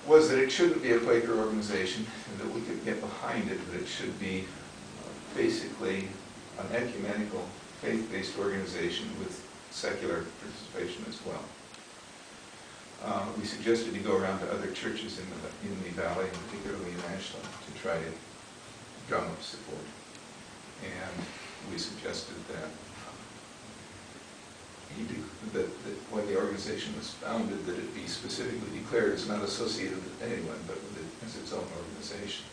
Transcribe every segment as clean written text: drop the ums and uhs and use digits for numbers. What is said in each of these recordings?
was that it shouldn't be a Quaker organization, and that we could get behind it, that it should be basically an ecumenical, faith-based organization with secular participation as well. We suggested you go around to other churches in the valley, and particularly in Ashland, to try to drum up support. And we suggested that that when the organization was founded, that it be specifically declared as not associated with anyone, but with it as its own organization.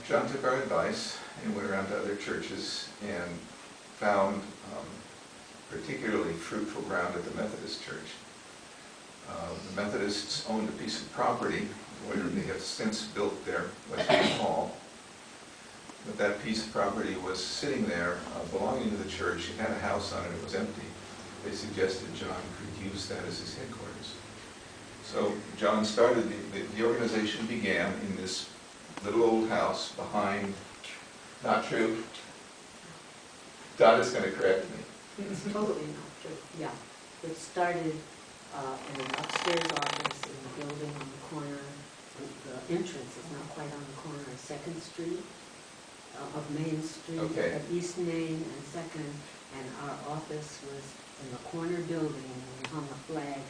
John took our advice and went around to other churches and found particularly fruitful ground at the Methodist Church. The Methodists owned a piece of property where they have since built their Wesleyan Hall. But that piece of property was sitting there, belonging to the church. It had a house on it, it was empty. They suggested John could use that as his headquarters. So John started, the organization began in this little old house behind, not true? Dot is going to correct me. It's totally not true, yeah. It started in an upstairs office in the building on the corner. The entrance is not quite on the corner of 2nd Street, of Main Street, Okay. of East Main and 2nd, and our office was in the corner building, and we hung a flag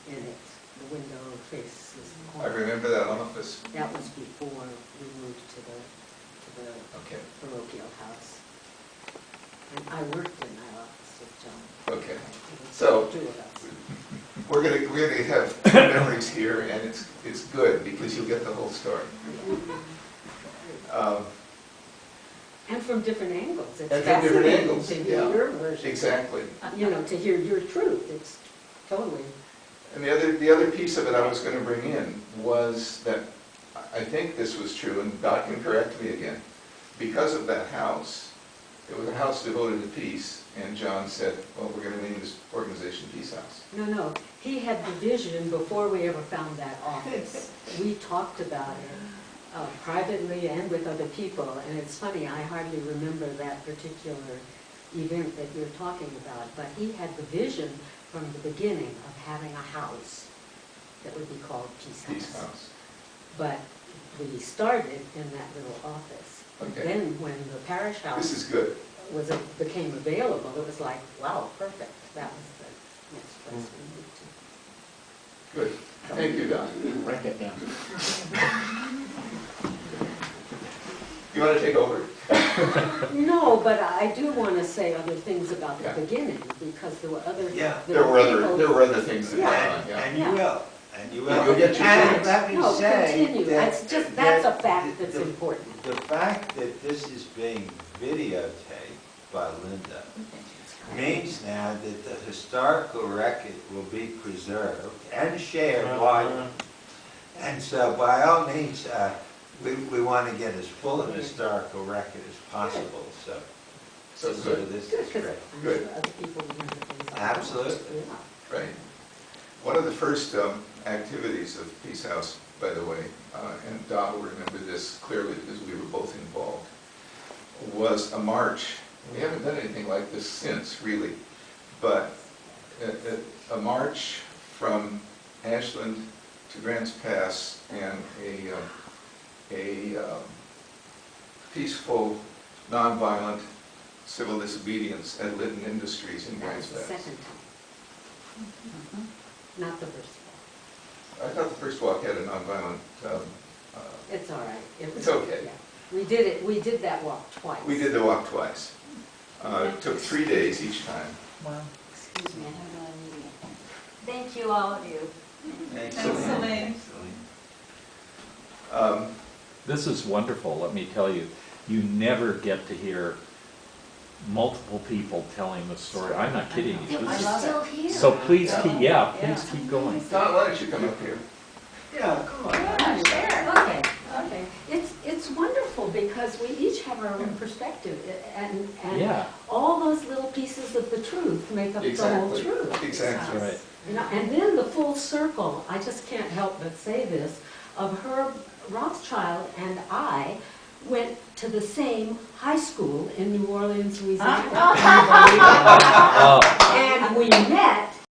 in it. The window faces the I corner. remember that office. That was before we moved to the Okay. parochial house. And I worked in that office with John. Okay. It was So- the two of us. We're gonna have two memories here, and it's good because you'll get the whole story. And from different angles. It's And from different fascinating angles, to hear yeah. your version. Exactly. You know, to hear your truth. It's totally. And the other piece of it I was going to bring in was that I think this was true, and Dot can correct me again. Because of that house, it was a house devoted to peace, and John said, well, we're going to name this organization Peace House. No. He had the vision before we ever found that office. We talked about it privately and with other people, and it's funny, I hardly remember that particular event that you're talking about, but he had the vision from the beginning of having a house that would be called Peace House. Peace House. But we started in that little office. Okay. Then when the parish This house is good. became available, it was like, wow, perfect. That was the next place we moved to. Good. Thank you, Don. Write that down. You want to take over? No, but I do want to say other things about the Yeah. beginning, because there were other Yeah. There little were people- other things that went on, yeah. And you will, and you will. You'll get your And chance. let me No, say continue. that- That's just, that's a that fact the- that's the- important. The fact that this is being videotaped by Linda means now that the historical record will be preserved and shared widely. And so by all means, we want to get as full of historical record as possible, so So good. this Good, is 'cause great. I'm Good. sure other people remember things. like Absolutely. that. Yeah. Right. One of the first activities of Peace House, by the way, and Dot will remember this clearly because we were both involved, was a march. We haven't done anything like this since, really, but a march from Ashland to Grants Pass and a peaceful, nonviolent civil disobedience at Lytton Industries in That Grants was the Pass. second time. Not the first one. I thought the first walk had a nonviolent, It's all right. It was- It's okay. yeah. We did that walk twice. we did the walk twice. It took 3 days each time. Wow. Excuse me, I have another meeting. Thank you, all of you. Thanks, Thanks, Elaine. This is wonderful, let me tell you. You never get to hear multiple people telling the story. I'm not kidding you. I'm This is- still here. So please Yeah. keep, yeah, please keep going. Don, why don't you come up here? Yeah, come on. Yeah, sure. Okay, okay. It's wonderful because we each have our own perspective, and Yeah. all those little pieces of the truth make up the whole Exactly. truth. Exactly. Right. You know, and then the full circle, I just can't help but say this, of Herb Rothschild and I went to the same high school in New Orleans, Louisiana. Oh, And we met